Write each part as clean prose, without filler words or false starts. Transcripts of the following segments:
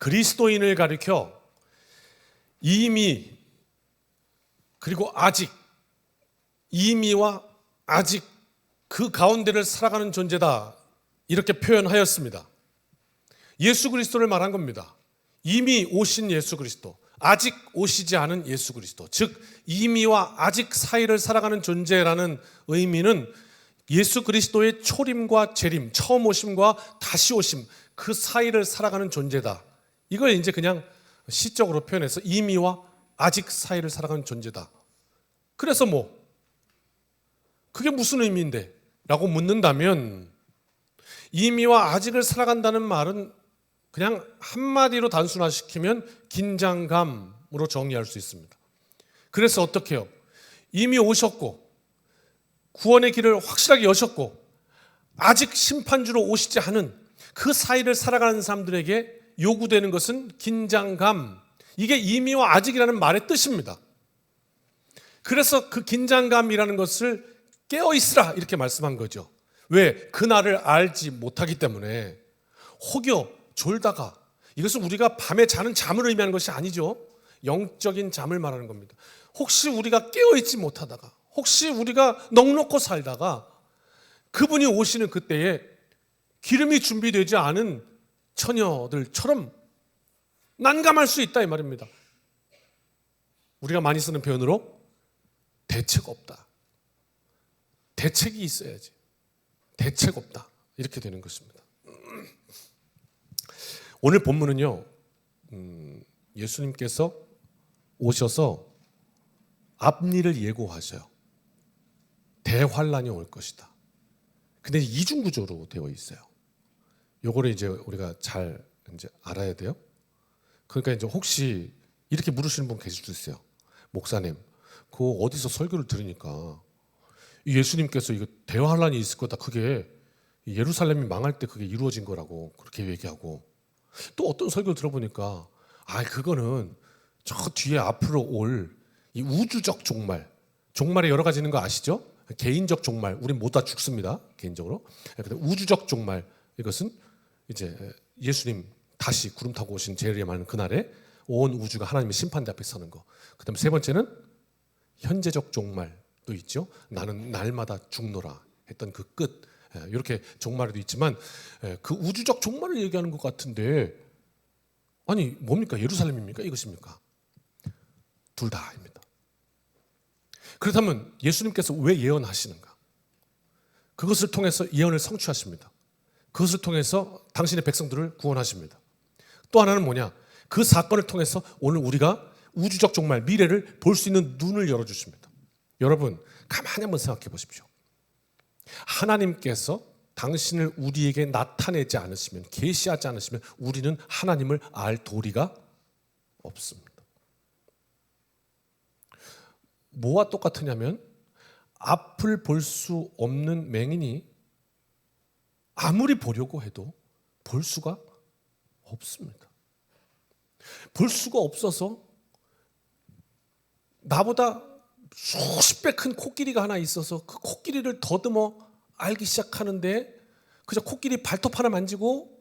그리스도인을 가리켜 이미 그리고 아직, 이미와 아직 그 가운데를 살아가는 존재다, 이렇게 표현하였습니다. 예수 그리스도를 말한 겁니다. 이미 오신 예수 그리스도, 아직 오시지 않은 예수 그리스도, 즉 이미와 아직 사이를 살아가는 존재라는 의미는 예수 그리스도의 초림과 재림, 처음 오심과 다시 오심, 그 사이를 살아가는 존재다. 이걸 이제 그냥 시적으로 표현해서 이미와 아직 사이를 살아가는 존재다. 그래서 그게 무슨 의미인데? 라고 묻는다면, 이미와 아직을 살아간다는 말은 그냥 한마디로 단순화시키면 긴장감으로 정의할 수 있습니다. 그래서 어떻게 해요? 이미 오셨고 구원의 길을 확실하게 여셨고 아직 심판주로 오시지 않은 그 사이를 살아가는 사람들에게 요구되는 것은 긴장감, 이게 이미와 아직이라는 말의 뜻입니다. 그래서 그 긴장감이라는 것을 깨어있으라 이렇게 말씀한 거죠. 왜? 그날을 알지 못하기 때문에. 혹여 졸다가, 이것은 우리가 밤에 자는 잠을 의미하는 것이 아니죠. 영적인 잠을 말하는 겁니다. 혹시 우리가 깨어있지 못하다가, 혹시 우리가 넋놓고 살다가 그분이 오시는 그때에 기름이 준비되지 않은 처녀들처럼 난감할 수 있다 이 말입니다. 우리가 많이 쓰는 표현으로 대책 없다. 대책이 있어야지. 대책 없다. 이렇게 되는 것입니다. 오늘 본문은요, 예수님께서 오셔서 앞일을 예고하셔요. 대환란이 올 것이다. 근데 이중 구조로 되어 있어요. 요거를 이제 우리가 잘 이제 알아야 돼요. 그러니까 이제 혹시 이렇게 물으시는 분 계실 수 있어요. 목사님, 그거 어디서 설교를 들으니까 예수님께서 이거 대환란이 있을 거다. 그게 예루살렘이 망할 때 그게 이루어진 거라고 그렇게 얘기하고, 또 어떤 설교를 들어보니까 그거는 저 뒤에 앞으로 올 이 우주적 종말, 종말에 여러 가지 있는 거 아시죠? 개인적 종말, 우린 모두 다 죽습니다. 개인적으로. 우주적 종말, 이것은 이제 예수님 다시 구름 타고 오신 재림하는 그날에 온 우주가 하나님의 심판대 앞에 서는 거. 그다음 세 번째는 현재적 종말도 있죠. 나는 날마다 죽노라 했던 그 끝. 이렇게 종말도 있지만 그 우주적 종말을 얘기하는 것 같은데, 아니 뭡니까? 예루살렘입니까? 이것입니까? 둘 다입니다. 그렇다면 예수님께서 왜 예언하시는가? 그것을 통해서 예언을 성취하십니다. 그것을 통해서 당신의 백성들을 구원하십니다. 또 하나는 뭐냐? 그 사건을 통해서 오늘 우리가 우주적 종말, 미래를 볼 수 있는 눈을 열어주십니다. 여러분, 가만히 한번 생각해 보십시오. 하나님께서 당신을 우리에게 나타내지 않으시면, 계시하지 않으시면 우리는 하나님을 알 도리가 없습니다. 뭐와 똑같으냐면, 앞을 볼 수 없는 맹인이 아무리 보려고 해도 볼 수가 없습니다. 볼 수가 없어서 나보다 수십 배 큰 코끼리가 하나 있어서 그 코끼리를 더듬어 알기 시작하는데, 그저 코끼리 발톱 하나 만지고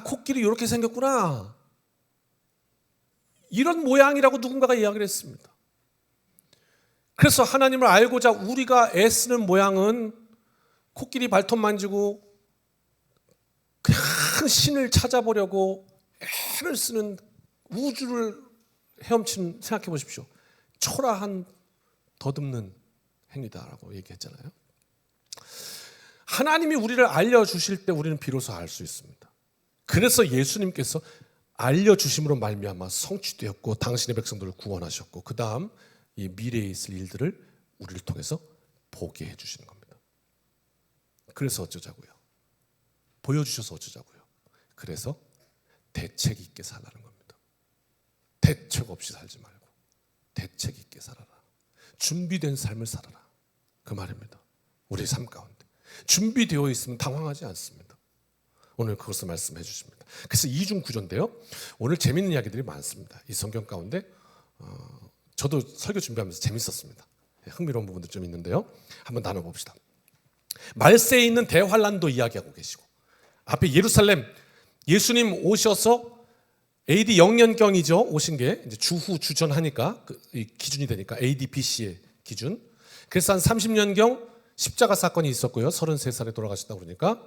코끼리 이렇게 생겼구나, 이런 모양이라고 누군가가 이야기를 했습니다. 그래서 하나님을 알고자 우리가 애쓰는 모양은 코끼리 발톱 만지고 큰 신을 찾아보려고 애를 쓰는, 우주를 헤엄치는, 생각해 보십시오. 초라한 더듬는 행위다라고 얘기했잖아요. 하나님이 우리를 알려주실 때 우리는 비로소 알 수 있습니다. 그래서 예수님께서 알려주심으로 말미암아 성취되었고 당신의 백성들을 구원하셨고, 그 다음 이 미래에 있을 일들을 우리를 통해서 보게 해주시는 겁니다. 그래서 어쩌자고요? 보여주셔서 어쩌자고요? 그래서 대책 있게 살라는 겁니다. 대책 없이 살지 말고 대책 있게 살아라. 준비된 삶을 살아라. 그 말입니다. 우리 삶 가운데 준비되어 있으면 당황하지 않습니다. 오늘 그것을 말씀해 주십니다. 그래서 이중 구조인데요. 오늘 재미있는 이야기들이 많습니다. 이 성경 가운데 저도 설교 준비하면서 재밌었습니다. 흥미로운 부분도 좀 있는데요. 한번 나눠봅시다. 말세에 있는 대환란도 이야기하고 계시고, 앞에 예루살렘, 예수님 오셔서 AD 0년경이죠. 오신 게 이제 주후 주전하니까 이 기준이 되니까 AD BC의 기준. 그래서 한 30년경 십자가 사건이 있었고요. 33살에 돌아가셨다고 그러니까.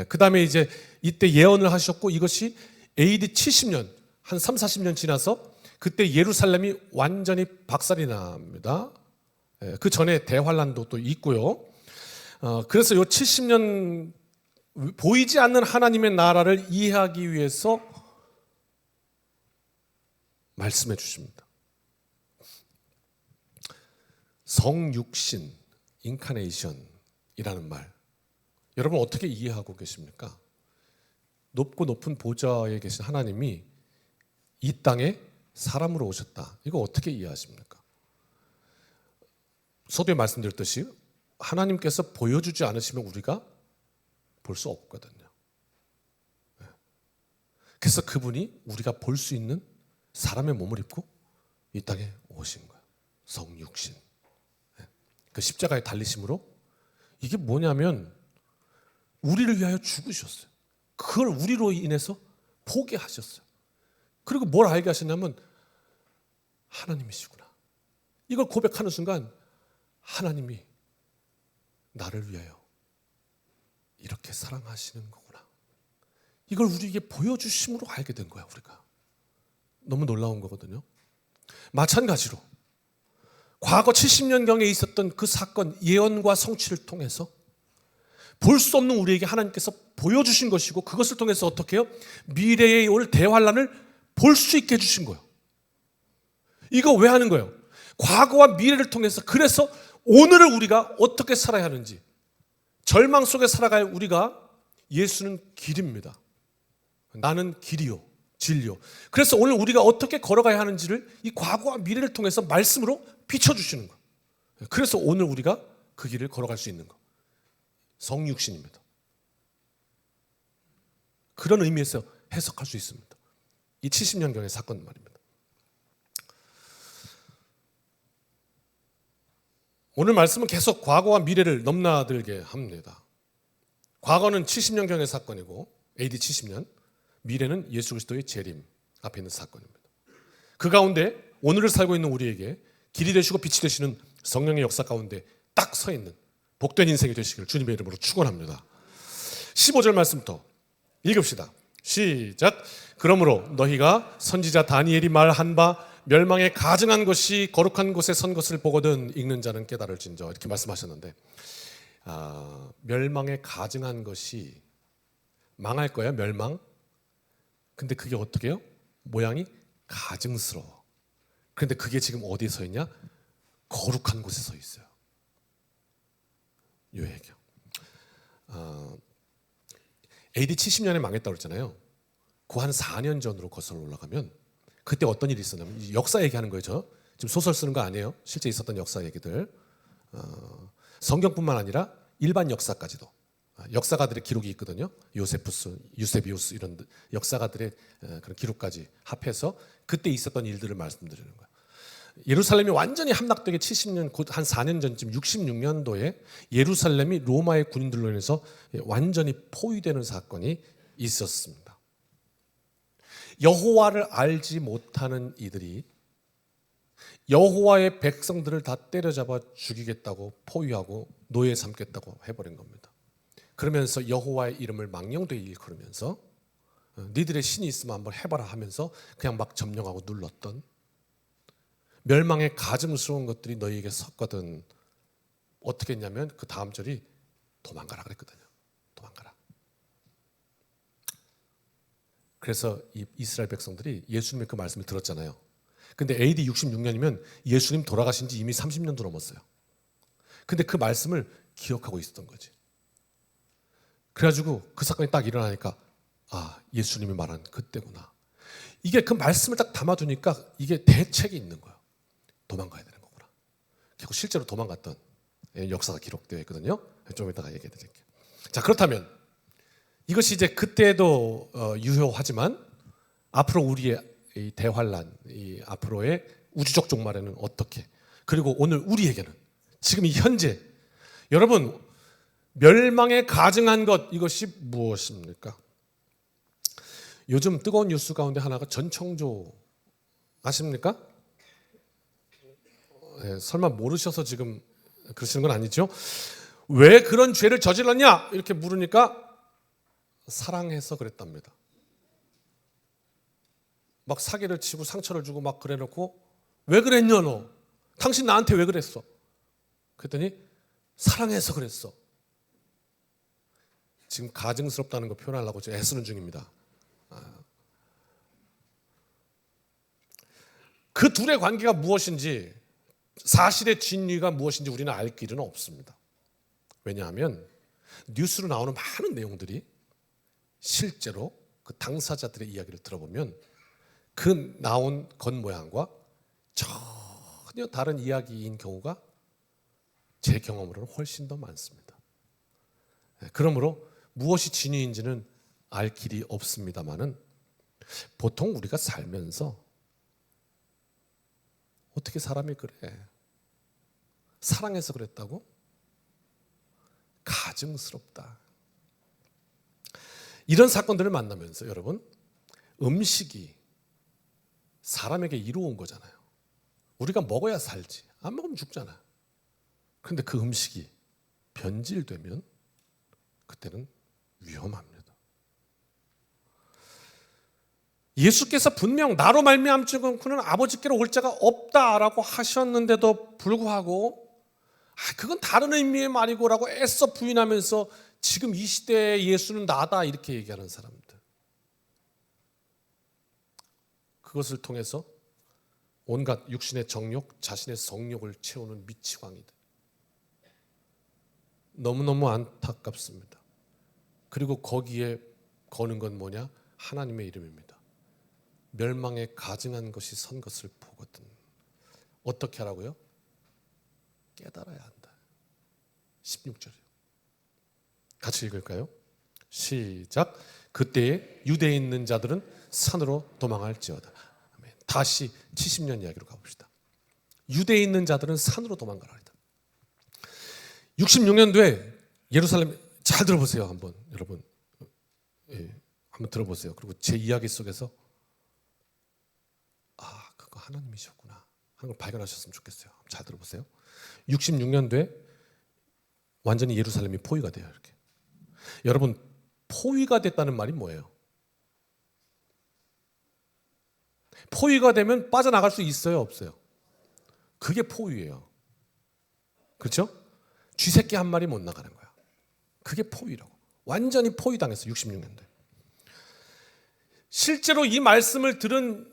그 다음에 이제 이때 예언을 하셨고 이것이 AD 70년 한 3, 40년 지나서 그때 예루살렘이 완전히 박살이 납니다. 그 전에 대환란도 또 있고요. 그래서 요 70년 보이지 않는 하나님의 나라를 이해하기 위해서 말씀해 주십니다. 성육신, 인카네이션이라는 말, 여러분 어떻게 이해하고 계십니까? 높고 높은 보좌에 계신 하나님이 이 땅에 사람으로 오셨다. 이거 어떻게 이해하십니까? 서두에 말씀드렸듯이 하나님께서 보여주지 않으시면 우리가 볼 수 없거든요. 그래서 그분이 우리가 볼 수 있는 사람의 몸을 입고 이 땅에 오신 거예요. 성육신. 그 십자가에 달리심으로 이게 뭐냐면 우리를 위하여 죽으셨어요. 그걸 우리로 인해서 포기하셨어요. 그리고 뭘 알게 하셨냐면 하나님이시구나. 이걸 고백하는 순간 하나님이 나를 위하여 이렇게 사랑하시는 거구나. 이걸 우리에게 보여주심으로 알게 된 거야, 우리가. 너무 놀라운 거거든요. 마찬가지로 과거 70년경에 있었던 그 사건 예언과 성취를 통해서 볼 수 없는 우리에게 하나님께서 보여주신 것이고 그것을 통해서 어떻게 해요? 미래에 올 대환란을 볼 수 있게 해주신 거예요. 이거 왜 하는 거예요? 과거와 미래를 통해서 그래서 오늘을 우리가 어떻게 살아야 하는지 절망 속에 살아갈 우리가 예수는 길입니다. 나는 길이요 진리요. 그래서 오늘 우리가 어떻게 걸어가야 하는지를 이 과거와 미래를 통해서 말씀으로 비춰주시는 거예요. 그래서 오늘 우리가 그 길을 걸어갈 수 있는 거. 성육신입니다. 그런 의미에서 해석할 수 있습니다. 이 70년경의 사건 말입니다. 오늘 말씀은 계속 과거와 미래를 넘나들게 합니다. 과거는 70년경의 사건이고 AD 70년, 미래는 예수 그리스도의 재림 앞에 있는 사건입니다. 그 가운데 오늘을 살고 있는 우리에게 길이 되시고 빛이 되시는 성령의 역사 가운데 딱 서 있는 복된 인생이 되시길 주님의 이름으로 축원합니다. 15절 말씀부터 읽읍시다. 시작. 그러므로 너희가 선지자 다니엘이 말한 바 멸망에 가증한 것이 거룩한 곳에 선 것을 보거든 읽는 자는 깨달을진저 이렇게 말씀하셨는데 멸망에 가증한 것이 망할 거예요. 멸망. 근데 그게 어떻게 해요? 모양이 가증스러워. 그런데 그게 지금 어디에 서 있냐? 거룩한 곳에 서 있어요. 요 얘기요. AD 70년에 망했다고 그랬잖아요. 그 한 4년 전으로 거슬러 올라가면 그때 어떤 일이 있었냐면 역사 얘기하는 거예요. 저 지금 소설 쓰는 거 아니에요. 실제 있었던 역사 얘기들. 성경뿐만 아니라 일반 역사까지도 역사가들의 기록이 있거든요. 요세푸스, 유세비우스 이런 역사가들의 그런 기록까지 합해서 그때 있었던 일들을 말씀드리는 거예요. 예루살렘이 완전히 함락되기 70년, 곧 한 4년 전쯤 66년도에 예루살렘이 로마의 군인들로 인해서 완전히 포위되는 사건이 있었습니다. 여호와를 알지 못하는 이들이 여호와의 백성들을 다 때려잡아 죽이겠다고 포위하고 노예 삼겠다고 해버린 겁니다. 그러면서 여호와의 이름을 망령되이 일컬으면서 니들의 신이 있으면 한번 해봐라 하면서 그냥 막 점령하고 눌렀던 멸망의 가증스러운 것들이 너희에게 섰거든. 어떻게 했냐면 그 다음 절이 도망가라 그랬거든요. 도망가라. 그래서 이 이스라엘 백성들이 예수님의 그 말씀을 들었잖아요. 근데 AD 66년이면 예수님 돌아가신 지 이미 30년도 넘었어요. 근데 그 말씀을 기억하고 있었던 거지. 그래가지고 그 사건이 딱 일어나니까 예수님이 말한 그때구나. 이게 그 말씀을 딱 담아두니까 이게 대책이 있는 거예요. 도망가야 되는 거구나. 결국 실제로 도망갔던 역사가 기록되어 있거든요. 좀 이따가 얘기해 드릴게요. 자, 그렇다면 이것이 이제 그때도 유효하지만 앞으로 우리의 이 대환란, 이 앞으로의 우주적 종말에는 어떻게? 그리고 오늘 우리에게는 지금 이 현재 여러분 멸망에 가증한 것 이것이 무엇입니까? 요즘 뜨거운 뉴스 가운데 하나가 전청조 아십니까? 네, 설마 모르셔서 지금 그러시는 건 아니죠? 왜 그런 죄를 저질렀냐? 이렇게 물으니까 사랑해서 그랬답니다. 막 사기를 치고 상처를 주고 막 그래놓고 왜 그랬냐 너? 당신 나한테 왜 그랬어? 그랬더니 사랑해서 그랬어. 지금 가증스럽다는 거 표현하려고 지금 애쓰는 중입니다. 그 둘의 관계가 무엇인지, 사실의 진위가 무엇인지 우리는 알 길은 없습니다. 왜냐하면 뉴스로 나오는 많은 내용들이 실제로 그 당사자들의 이야기를 들어보면 그 나온 겉모양과 전혀 다른 이야기인 경우가 제 경험으로는 훨씬 더 많습니다. 그러므로 무엇이 진위인지는 알 길이 없습니다만은 보통 우리가 살면서 어떻게 사람이 그래? 사랑해서 그랬다고? 가증스럽다. 이런 사건들을 만나면서 여러분, 음식이 사람에게 이로운 거잖아요. 우리가 먹어야 살지. 안 먹으면 죽잖아. 그런데 그 음식이 변질되면 그때는 위험합니다. 예수께서 분명 나로 말미암지 그는 아버지께로 올 자가 없다라고 하셨는데도 불구하고 그건 다른 의미의 말이고라고 애써 부인하면서 지금 이 시대의 예수는 나다 이렇게 얘기하는 사람들, 그것을 통해서 온갖 육신의 정욕, 자신의 성욕을 채우는 미치광이들, 너무너무 안타깝습니다. 그리고 거기에 거는 건 뭐냐? 하나님의 이름입니다. 멸망에 가증한 것이 선 것을 보거든. 어떻게 하라고요? 깨달아야 한다. 16절이요. 같이 읽을까요? 시작. 그때에 유대에 있는 자들은 산으로 도망할지어다. 아멘. 다시 70년 이야기로 가봅시다. 유대에 있는 자들은 산으로 도망가라. 66년도에 예루살렘, 잘 들어보세요. 한번 여러분, 한번 들어보세요. 그리고 제 이야기 속에서 그거 하나님이셨구나 하는 걸 발견하셨으면 좋겠어요. 잘 들어보세요. 66년도에 완전히 예루살렘이 포위가 돼요. 이렇게. 여러분, 포위가 됐다는 말이 뭐예요? 포위가 되면 빠져나갈 수 있어요, 없어요? 그게 포위예요. 그렇죠? 쥐새끼 한 마리 못 나가는 거야. 그게 포위라고. 완전히 포위당했어. 66년도에. 실제로 이 말씀을 들은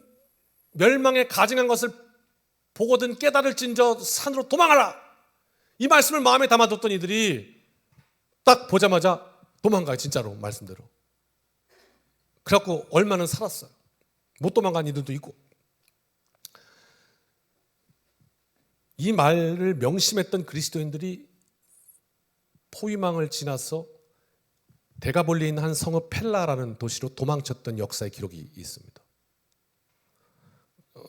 멸망에 가증한 것을 보거든 깨달을진저 산으로 도망하라. 이 말씀을 마음에 담아뒀던 이들이 딱 보자마자 도망가요. 진짜로 말씀대로. 그래갖고 얼마는 살았어요. 못 도망간 이들도 있고. 이 말을 명심했던 그리스도인들이 포위망을 지나서 대가볼리에 있는 한 성읍 펠라라는 도시로 도망쳤던 역사의 기록이 있습니다.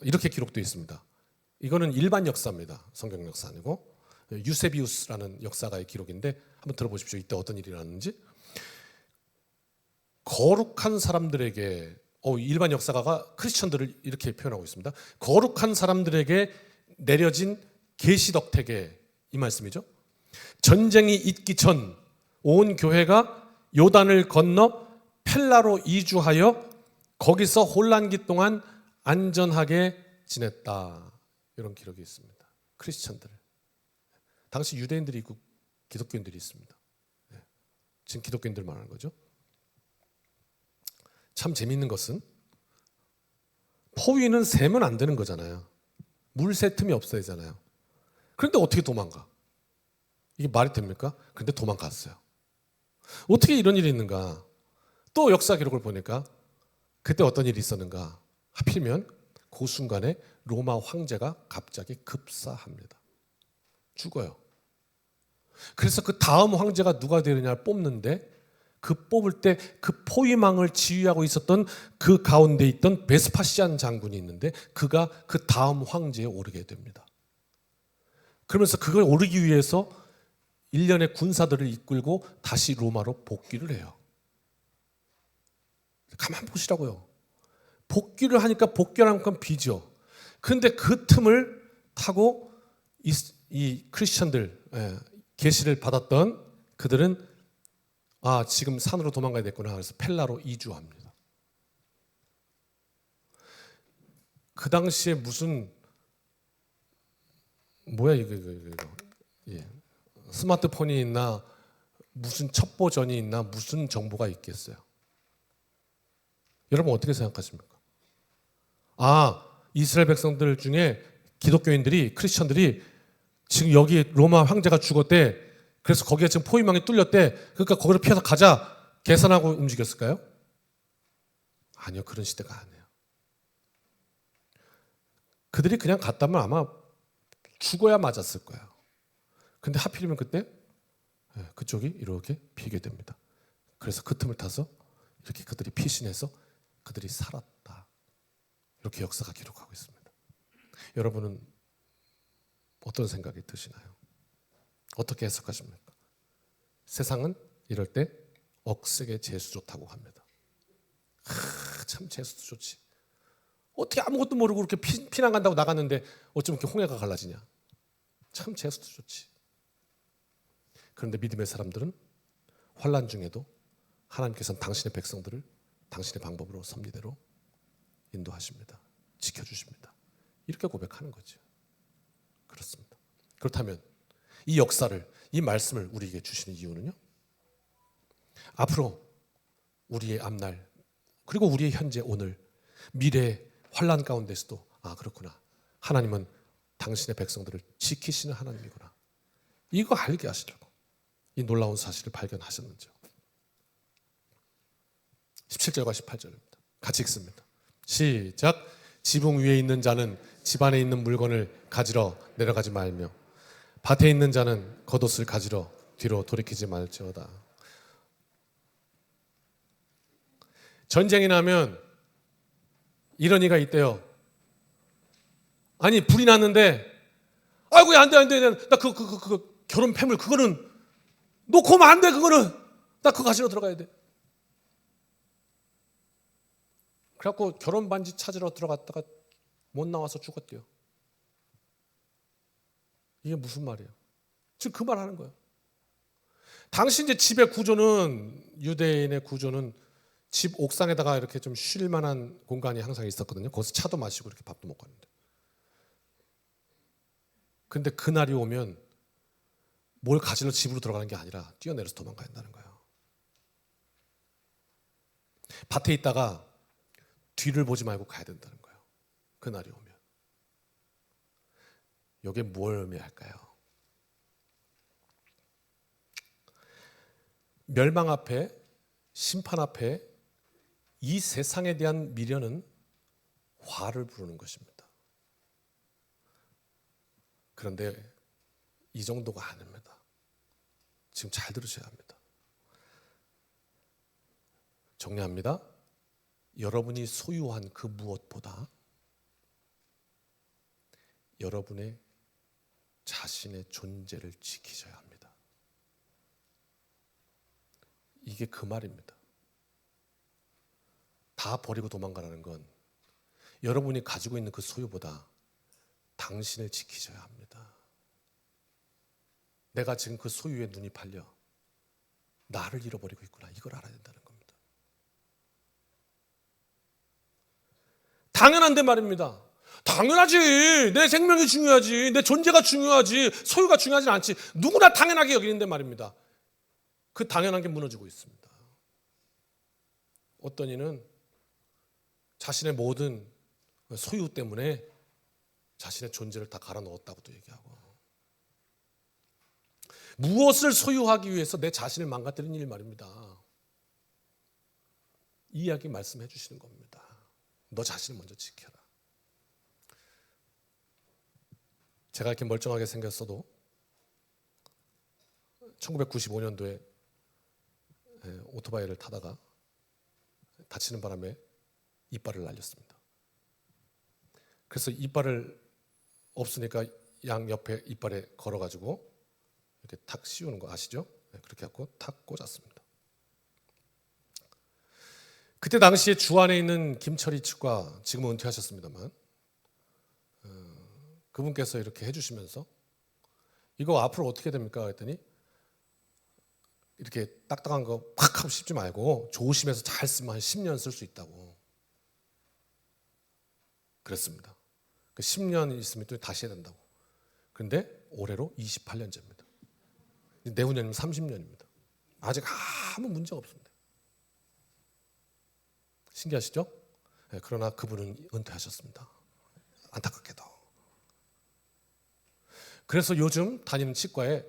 이렇게 기록되어 있습니다. 이거는 일반 역사입니다. 성경 역사 아니고 유세비우스라는 역사가의 기록인데 한번 들어보십시오. 이때 어떤 일이 일어났는지. 거룩한 사람들에게, 일반 역사가가 크리스천들을 이렇게 표현하고 있습니다. 거룩한 사람들에게 내려진 계시덕택의 이 말씀이죠. 전쟁이 있기 전 온 교회가 요단을 건너 펠라로 이주하여 거기서 혼란기 동안 안전하게 지냈다. 이런 기록이 있습니다. 크리스천들. 당시 유대인들이 있고 기독교인들이 있습니다. 지금 기독교인들 말하는 거죠. 참 재미있는 것은 포위는 세면 안 되는 거잖아요. 물 새 틈이 없어야잖아요. 그런데 어떻게 도망가? 이게 말이 됩니까? 그런데 도망갔어요. 어떻게 이런 일이 있는가? 또 역사 기록을 보니까 그때 어떤 일이 있었는가? 하필이면 그 순간에 로마 황제가 갑자기 급사합니다. 죽어요. 그래서 그 다음 황제가 누가 되느냐를 뽑는데 그 뽑을 때 그 포위망을 지휘하고 있었던 그 가운데 있던 베스파시안 장군이 있는데 그가 그 다음 황제에 오르게 됩니다. 그러면서 그걸 오르기 위해서 일련의 군사들을 이끌고 다시 로마로 복귀를 해요. 가만 보시라고요. 복귀를 하니까 복귀하는 만큼 비죠. 그런데 그 틈을 타고 이 크리스천들, 계시를 받았던 그들은 지금 산으로 도망가야 됐구나. 그래서 펠라로 이주합니다. 그 당시에 무슨 뭐야 이거. 예. 스마트폰이 있나 무슨 첩보전이 있나 무슨 정보가 있겠어요. 여러분 어떻게 생각하십니까? 이스라엘 백성들 중에 기독교인들이 크리스천들이 지금 여기 로마 황제가 죽었대. 그래서 거기에 지금 포위망이 뚫렸대. 그러니까 거기로 피해서 가자 계산하고 움직였을까요? 아니요, 그런 시대가 아니에요. 그들이 그냥 갔다면 아마 죽어야 맞았을 거예요. 근데 하필이면 그때 그쪽이 이렇게 비게 됩니다. 그래서 그 틈을 타서 이렇게 그들이 피신해서 그들이 살았다. 이렇게 역사가 기록하고 있습니다. 여러분은 어떤 생각이 드시나요? 어떻게 해석하십니까? 세상은 이럴 때 억세게 재수 좋다고 합니다. 참 재수도 좋지. 어떻게 아무것도 모르고 그렇게 피난 간다고 나갔는데 어쩜 이렇게 홍해가 갈라지냐. 참 재수도 좋지. 그런데 믿음의 사람들은 환난 중에도 하나님께서는 당신의 백성들을 당신의 방법으로 섭리대로 인도하십니다. 지켜주십니다. 이렇게 고백하는 거죠. 그렇습니다. 그렇다면 이 역사를, 이 말씀을 우리에게 주시는 이유는요? 앞으로 우리의 앞날, 그리고 우리의 현재, 오늘, 미래의 환난 가운데서도 그렇구나. 하나님은 당신의 백성들을 지키시는 하나님이구나. 이거 알게 하시려고 이 놀라운 사실을 발견하셨는지요. 17절과 18절입니다. 같이 읽습니다. 시작. 지붕 위에 있는 자는 집 안에 있는 물건을 가지러 내려가지 말며 밭에 있는 자는 겉옷을 가지러 뒤로 돌이키지 말지어다. 전쟁이 나면 이런 이가 있대요. 아니 불이 났는데 아이고 안 돼. 나 그 결혼 폐물 그거는 놓고 오면 안 돼. 그거는 나 그거 가지러 들어가야 돼. 그래갖고 결혼 반지 찾으러 들어갔다가 못 나와서 죽었대요. 이게 무슨 말이에요? 지금 그 말 하는 거예요. 당시 이제 집의 구조는, 유대인의 구조는 집 옥상에다가 이렇게 좀 쉴 만한 공간이 항상 있었거든요. 거기서 차도 마시고 이렇게 밥도 먹고 하는데. 근데 그날이 오면 뭘 가지러 집으로 들어가는 게 아니라 뛰어내려서 도망가야 한다는 거예요. 밭에 있다가 뒤를 보지 말고 가야 된다는 거예요. 그날이 오면. 이게 뭘 의미할까요? 멸망 앞에, 심판 앞에 이 세상에 대한 미련은 화를 부르는 것입니다. 그런데 이 정도가 아닙니다. 지금 잘 들으셔야 합니다. 정리합니다. 여러분이 소유한 그 무엇보다 여러분의 자신의 존재를 지키셔야 합니다. 이게 그 말입니다. 다 버리고 도망가라는 건 여러분이 가지고 있는 그 소유보다 당신을 지키셔야 합니다. 내가 지금 그 소유에 눈이 팔려 나를 잃어버리고 있구나. 이걸 알아야 된다는 겁니다. 당연한데 말입니다. 당연하지. 내 생명이 중요하지. 내 존재가 중요하지. 소유가 중요하진 않지. 누구나 당연하게 여기는데 말입니다. 그 당연한 게 무너지고 있습니다. 어떤 이는 자신의 모든 소유 때문에 자신의 존재를 다 갈아 넣었다고도 얘기하고, 무엇을 소유하기 위해서 내 자신을 망가뜨리는 일 말입니다. 이 이야기 말씀해 주시는 겁니다. 너 자신을 먼저 지켜라. 제가 이렇게 멀쩡하게 생겼어도 1995년도에 오토바이를 타다가 다치는 바람에 이빨을 날렸습니다. 그래서 이빨을 없으니까 양 옆에 이빨에 걸어가지고 이렇게 탁 씌우는 거 아시죠? 그렇게 하고 탁 꽂았습니다. 그때 당시에 주 안에 있는 김철희 치과, 지금은 은퇴하셨습니다만, 그분께서 이렇게 해주시면서 이거 앞으로 어떻게 됩니까? 했더니 이렇게 딱딱한 거 팍 하고 씹지 말고 조심해서 잘 쓰면 한 10년 쓸 수 있다고 그랬습니다. 그 10년 있으면 또 다시 해야 된다고. 그런데 올해로 28년째입니다. 내후년이면 30년입니다. 아직 아무 문제가 없습니다. 신기하시죠? 네, 그러나 그분은 은퇴하셨습니다. 안타깝게도. 그래서 요즘 다니는 치과에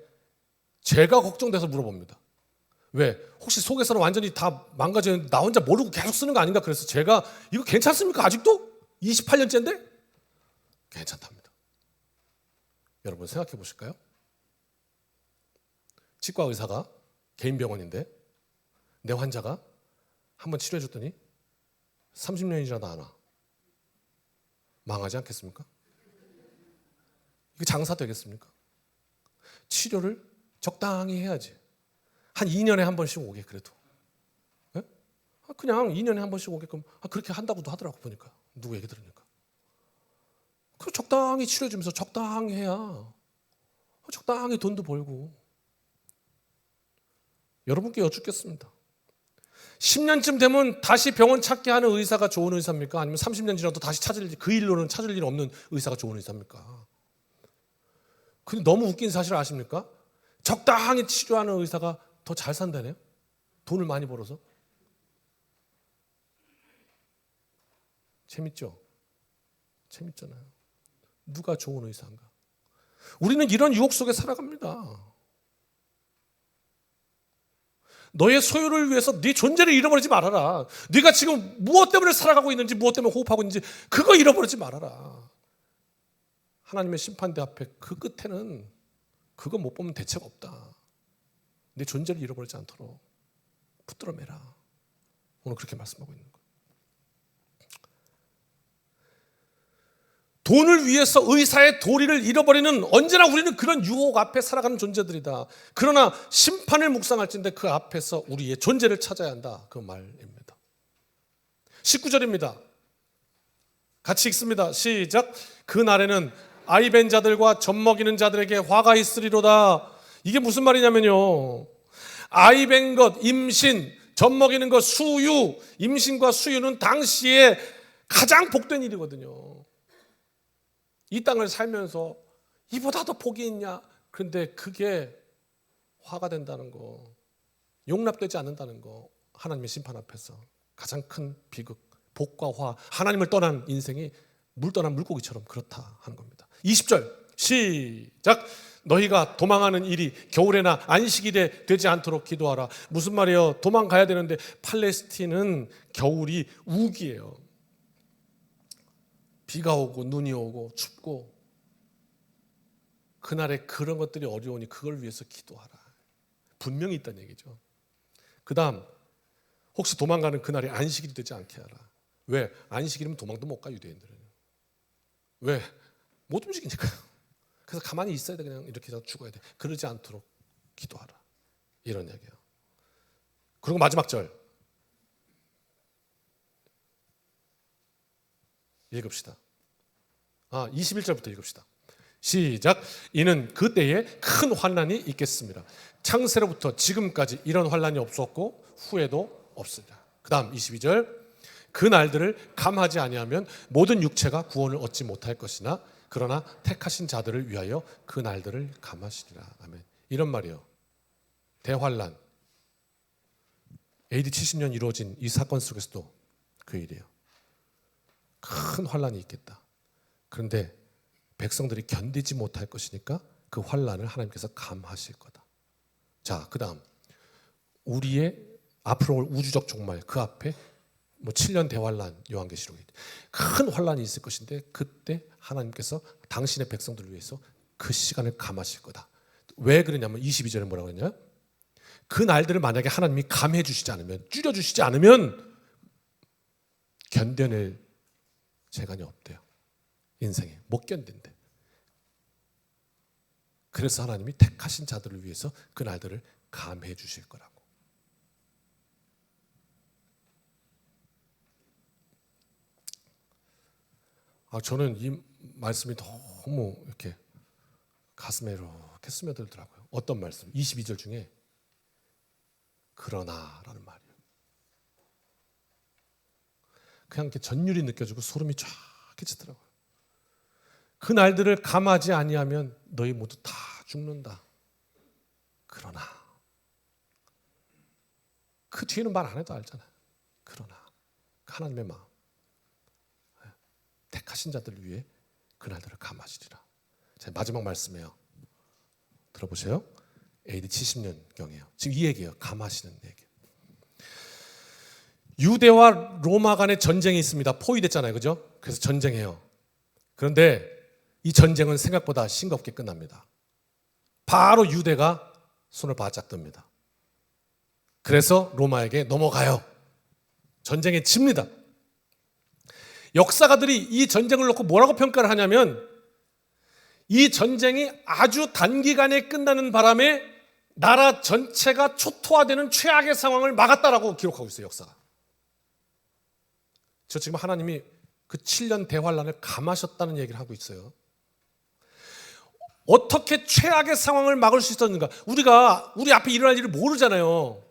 제가 걱정돼서 물어봅니다. 왜? 혹시 속에서는 완전히 다 망가졌는데 나 혼자 모르고 계속 쓰는 거 아닌가? 그래서 제가 이거 괜찮습니까? 아직도? 28년째인데? 괜찮답니다. 여러분 생각해 보실까요? 치과 의사가 개인 병원인데 내 환자가 한번 치료해 줬더니 30년이 지나도 안 와. 망하지 않겠습니까? 이게 장사 되겠습니까? 치료를 적당히 해야지. 한 2년에 한 번씩 오게 그래도. 네? 그냥 2년에 한 번씩 오게끔 그렇게 한다고도 하더라고 보니까. 누구 얘기 들으니까. 그 적당히 치료해 주면서 적당히 해야 적당히 돈도 벌고. 여러분께 여쭙겠습니다. 10년쯤 되면 다시 병원 찾게 하는 의사가 좋은 의사입니까? 아니면 30년 지나도 다시 그 일로는 찾을 일 없는 의사가 좋은 의사입니까? 근데 너무 웃긴 사실 아십니까? 적당히 치료하는 의사가 더 잘 산다네요. 돈을 많이 벌어서. 재밌죠? 재밌잖아요. 누가 좋은 의사인가? 우리는 이런 유혹 속에 살아갑니다. 너의 소유를 위해서 네 존재를 잃어버리지 말아라. 네가 지금 무엇 때문에 살아가고 있는지, 무엇 때문에 호흡하고 있는지 그거 잃어버리지 말아라. 하나님의 심판대 앞에 그 끝에는 그거 못 보면 대책 없다. 내 존재를 잃어버리지 않도록 붙들어 매라. 오늘 그렇게 말씀하고 있는 거예요. 돈을 위해서 의사의 도리를 잃어버리는, 언제나 우리는 그런 유혹 앞에 살아가는 존재들이다. 그러나 심판을 묵상할진대 그 앞에서 우리의 존재를 찾아야 한다. 그 말입니다. 19절입니다. 같이 읽습니다. 시작. 그날에는 아이벤 자들과 젖먹이는 자들에게 화가 있으리로다. 이게 무슨 말이냐면요, 아이벤 것, 임신, 젖먹이는 것, 수유, 임신과 수유는 당시에 가장 복된 일이거든요. 이 땅을 살면서 이보다 더 복이 있냐? 그런데 그게 화가 된다는 거, 용납되지 않는다는 거, 하나님의 심판 앞에서 가장 큰 비극, 복과 화, 하나님을 떠난 인생이 물 떠난 물고기처럼 그렇다 하는 겁니다. 20절 시작. 너희가 도망하는 일이 겨울에나 안식일에 되지 않도록 기도하라. 무슨 말이에요? 도망가야 되는데 팔레스틴은 겨울이 우기예요. 비가 오고 눈이 오고 춥고, 그날에 그런 것들이 어려우니 그걸 위해서 기도하라. 분명히 있다는 얘기죠. 그 다음, 혹시 도망가는 그날이 안식일이 되지 않게 하라. 왜? 안식일이면 도망도 못 가, 유대인들은. 왜? 못 움직이니까요. 그래서 가만히 있어야 돼. 그냥 이렇게 죽어야 돼. 그러지 않도록 기도하라. 이런 얘기예요. 그리고 마지막 절 읽읍시다. 21절부터 읽읍시다. 시작. 이는 그때에 큰 환난이 있겠습니다. 창세로부터 지금까지 이런 환난이 없었고 후에도 없으리라. 그 다음 22절. 그 날들을 감하지 아니하면 모든 육체가 구원을 얻지 못할 것이나 그러나 택하신 자들을 위하여 그 날들을 감하시리라. 아멘. 이런 말이에요. 대환란, AD 70년 이루어진 이 사건 속에서도 그 일이에요. 큰 환란이 있겠다. 그런데 백성들이 견디지 못할 것이니까 그 환란을 하나님께서 감하실 거다. 자, 그 다음 우리의 앞으로 올 우주적 종말, 그 앞에 7년 대환란, 요한계시록에 큰 환란이 있을 것인데 그때 하나님께서 당신의 백성들을 위해서 그 시간을 감하실 거다. 왜 그러냐면 22절에 뭐라고 했냐? 그 날들을 만약에 하나님이 감해 주시지 않으면, 줄여 주시지 않으면 견뎌낼 재간이 없대요. 인생에 못 견딘대. 그래서 하나님이 택하신 자들을 위해서 그 날들을 감해 주실 거라고. 저는 이 말씀이 너무 이렇게 가슴에 이렇게 스며들더라고요. 어떤 말씀? 22절 중에 그러나라는 말이에요. 그냥 이렇게 전율이 느껴지고 소름이 쫙 끼치더라고요. 그 날들을 감하지 아니하면 너희 모두 다 죽는다. 그러나 그 뒤에는 말 안 해도 알잖아요. 그러나 하나님의 마음, 택하신 자들을 위해 그 날들을 감하시리라. 제 마지막 말씀이에요. 들어보세요. AD 70년경이에요. 지금 이 얘기예요. 감하시는 얘기. 유대와 로마 간의 전쟁이 있습니다. 포위됐잖아요. 그죠? 그래서 전쟁해요. 그런데 이 전쟁은 생각보다 싱겁게 끝납니다. 바로 유대가 손을 바짝 듭니다. 그래서 로마에게 넘어가요. 전쟁에 집니다. 역사가들이 이 전쟁을 놓고 뭐라고 평가를 하냐면 이 전쟁이 아주 단기간에 끝나는 바람에 나라 전체가 초토화되는 최악의 상황을 막았다라고 기록하고 있어요. 역사가. 저 지금 하나님이 그 7년 대환란을 감하셨다는 얘기를 하고 있어요. 어떻게 최악의 상황을 막을 수 있었는가? 우리 앞에 일어날 일을 모르잖아요.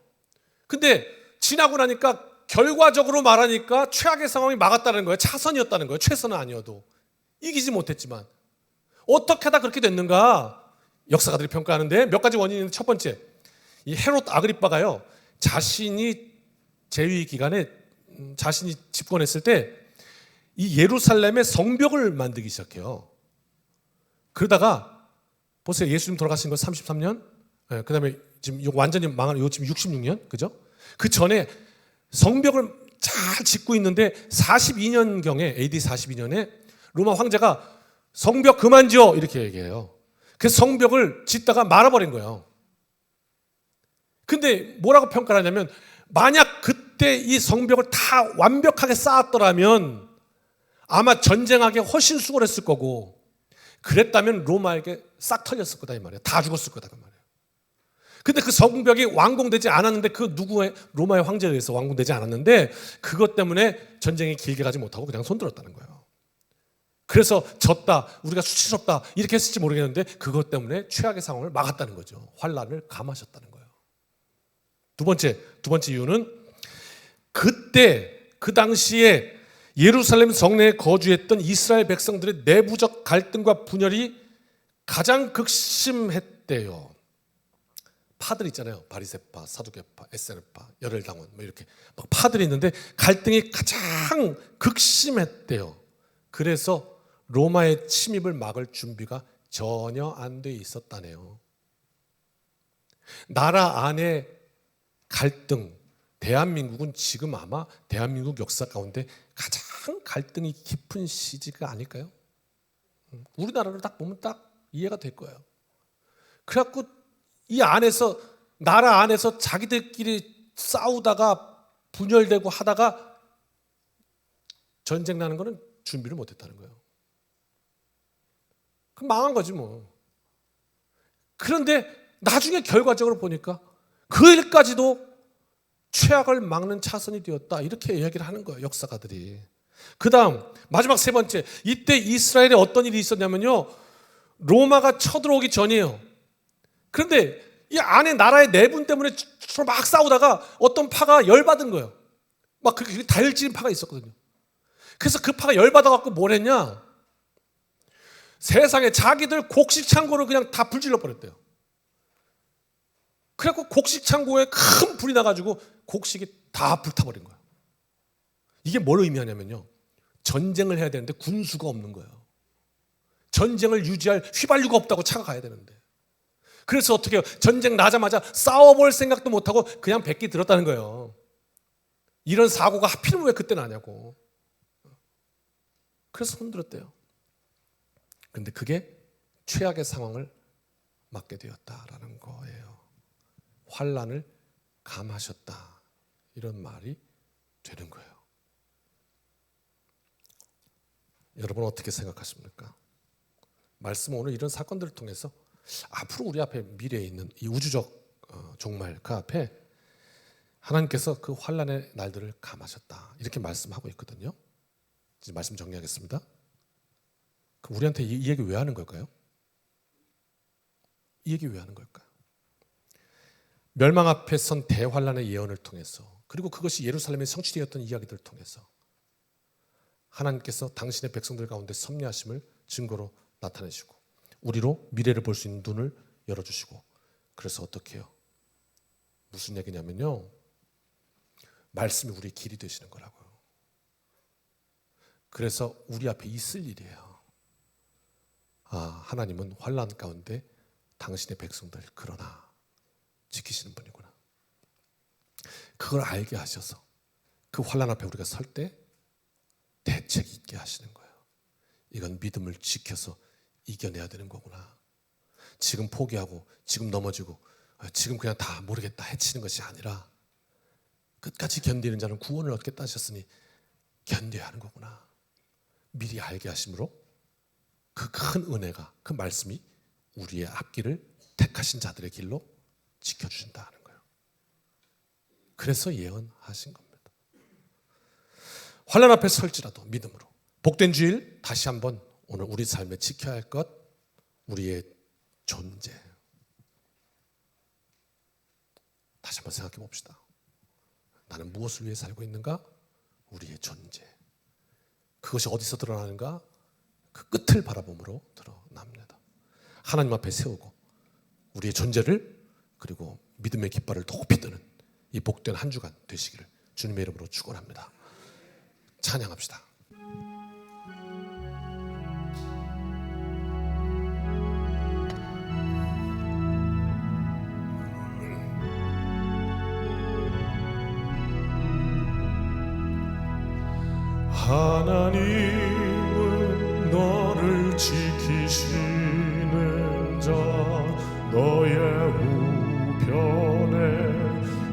근데 지나고 나니까 결과적으로 말하니까 최악의 상황이 막았다는 거예요. 차선이었다는 거예요. 최선은 아니어도. 이기지 못했지만. 어떻게 하다 그렇게 됐는가? 역사가들이 평가하는데 몇 가지 원인이 있는데 첫 번째, 이 헤롯 아그리빠가요. 자신이 재위 기간에 자신이 집권했을 때 이 예루살렘에 성벽을 만들기 시작해요. 그러다가 보세요. 예수님 돌아가신 거 33년. 그다음에 지금 완전히 망한 요 지금 66년. 그죠? 그 전에 성벽을 잘 짓고 있는데 42년경에 AD 42년에 로마 황제가 성벽 그만 지어 이렇게 얘기해요. 그래서 성벽을 짓다가 말아버린 거예요. 근데 뭐라고 평가를 하냐면 만약 그때 이 성벽을 다 완벽하게 쌓았더라면 아마 전쟁하기 훨씬 수월했을 거고 그랬다면 로마에게 싹 털렸을 거다 이 말이에요. 다 죽었을 거다 그 말이에요. 근데 그 성벽이 완공되지 않았는데 그 누구의 로마의 황제에 의해서 완공되지 않았는데 그것 때문에 전쟁이 길게 가지 못하고 그냥 손들었다는 거예요. 그래서 졌다, 우리가 수치스럽다 이렇게 했을지 모르겠는데 그것 때문에 최악의 상황을 막았다는 거죠. 환란을 감하셨다는 거예요. 두 번째 이유는 그때 그 당시에 예루살렘 성내에 거주했던 이스라엘 백성들의 내부적 갈등과 분열이 가장 극심했대요. 파들 있잖아요. 바리새파, 사두개파, 에세르파, 열혈당원 뭐 이렇게 막 파들이 있는데 갈등이 가장 극심했대요. 그래서 로마의 침입을 막을 준비가 전혀 안 돼 있었다네요. 나라 안의 갈등, 대한민국은 지금 아마 대한민국 역사 가운데 가장 갈등이 깊은 시기가 아닐까요? 우리나라를 딱 보면 딱 이해가 될 거예요. 그래갖고 이 안에서 나라 안에서 자기들끼리 싸우다가 분열되고 하다가 전쟁 나는 거는 준비를 못했다는 거예요. 그럼 망한 거지 뭐. 그런데 나중에 결과적으로 보니까 그 일까지도 최악을 막는 차선이 되었다 이렇게 이야기를 하는 거예요. 역사가들이. 그 다음 마지막 세 번째, 이때 이스라엘에 어떤 일이 있었냐면요, 로마가 쳐들어오기 전이에요. 그런데 이 안에 나라의 내분 때문에 막 싸우다가 어떤 파가 열받은 거예요. 막 그렇게 다혈질인 파가 있었거든요. 그래서 그 파가 열받아갖고 뭘 했냐, 세상에 자기들 곡식 창고를 그냥 다 불질러 버렸대요. 그래갖고 곡식 창고에 큰 불이 나가지고 곡식이 다 불타버린 거예요. 이게 뭘 의미하냐면요, 전쟁을 해야 되는데 군수가 없는 거예요. 전쟁을 유지할 휘발유가 없다고 차가 가야 되는데. 그래서 어떻게 해요? 전쟁 나자마자 싸워볼 생각도 못하고 그냥 백기 들었다는 거예요. 이런 사고가 하필이면 왜 그때 나냐고. 그래서 손들었대요. 그런데 그게 최악의 상황을 맞게 되었다라는 거예요. 환란을 감하셨다 이런 말이 되는 거예요. 여러분 어떻게 생각하십니까? 말씀은 오늘 이런 사건들을 통해서 앞으로 우리 앞에 미래에 있는 이 우주적 종말 그 앞에 하나님께서 그 환란의 날들을 감하셨다 이렇게 말씀하고 있거든요. 이제 말씀 정리하겠습니다. 그럼 우리한테 이 얘기 왜 하는 걸까요? 이 얘기 왜 하는 걸까요? 멸망 앞에 선 대환란의 예언을 통해서, 그리고 그것이 예루살렘에 성취되었던 이야기들을 통해서 하나님께서 당신의 백성들 가운데 섭리하심을 증거로 나타내시고 우리로 미래를 볼 수 있는 눈을 열어주시고, 그래서 어떻게 해요? 무슨 얘기냐면요, 말씀이 우리의 길이 되시는 거라고요. 그래서 우리 앞에 있을 일이에요. 하나님은 환난 가운데 당신의 백성들 그러나 지키시는 분이구나. 그걸 알게 하셔서 그 환난 앞에 우리가 설 때 대책 있게 하시는 거예요. 이건 믿음을 지켜서 이겨내야 되는 거구나. 지금 포기하고 지금 넘어지고 지금 그냥 다 모르겠다 해치는 것이 아니라 끝까지 견디는 자는 구원을 얻겠다 하셨으니 견뎌야 하는 거구나. 미리 알게 하심으로 그 큰 은혜가, 그 말씀이 우리의 앞길을 택하신 자들의 길로 지켜주신다 하는 거예요. 그래서 예언하신 겁니다. 환난 앞에 설지라도 믿음으로 복된 주일, 다시 한번 오늘 우리 삶에 지켜야 할 것, 우리의 존재. 다시 한번 생각해 봅시다. 나는 무엇을 위해 살고 있는가? 우리의 존재. 그것이 어디서 드러나는가? 그 끝을 바라봄으로 드러납니다. 하나님 앞에 세우고 우리의 존재를, 그리고 믿음의 깃발을 높이 뜨는 이 복된 한 주간 되시기를 주님의 이름으로 축원합니다. 찬양합시다. 하나님은 너를 지키시는 자, 너의 우편에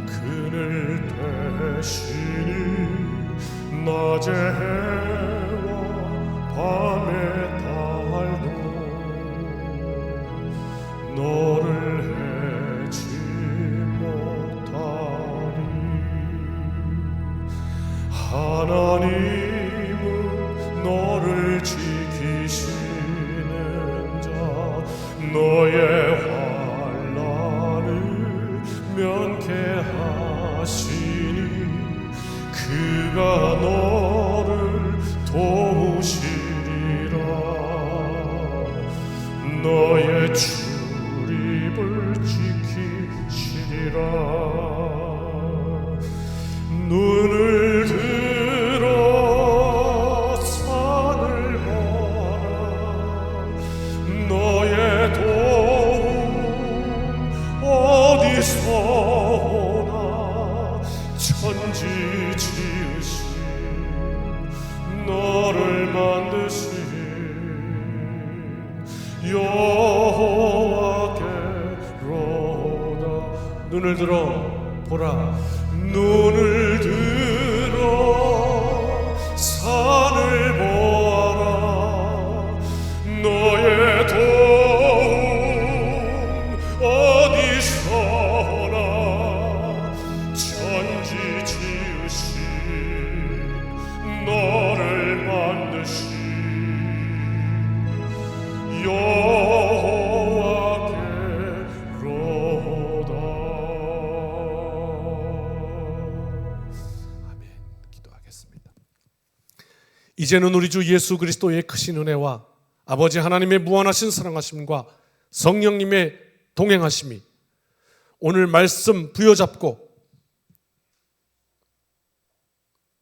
그늘 되시니 낮의 해와 밤의 달도 너를 해치 못하리. 하나님은 너를 지키시는 자, 너의 환난을 면케하시니 그가 너를 도우시리라. 너의 출입을 지키시리라. 눈을 들어 산을 보라. 너의 도움 어디서 오나. 천지 지으신 너를 만드신 여호와께로다. 눈을 들어 보라. 눈을 들어 산을 보아라. 너의 도움 어디서 오나. 천지 지으신 너를 만드신 여호와께로다. 이제는 우리 주 예수 그리스도의 크신 은혜와 아버지 하나님의 무한하신 사랑하심과 성령님의 동행하심이 오늘 말씀 부여잡고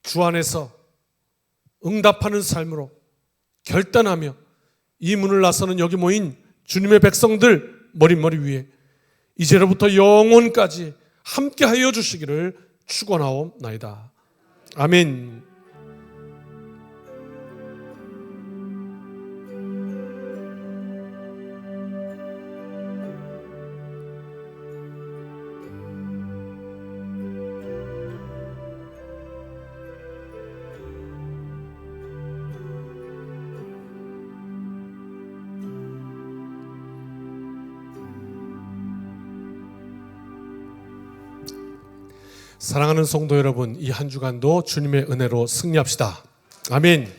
주 안에서 응답하는 삶으로 결단하며 이 문을 나서는 여기 모인 주님의 백성들 머릿머리 위에 이제로부터 영원까지 함께하여 주시기를 축원하옵나이다. 아멘. 사랑하는 성도 여러분, 이 한 주간도 주님의 은혜로 승리합시다. 아멘.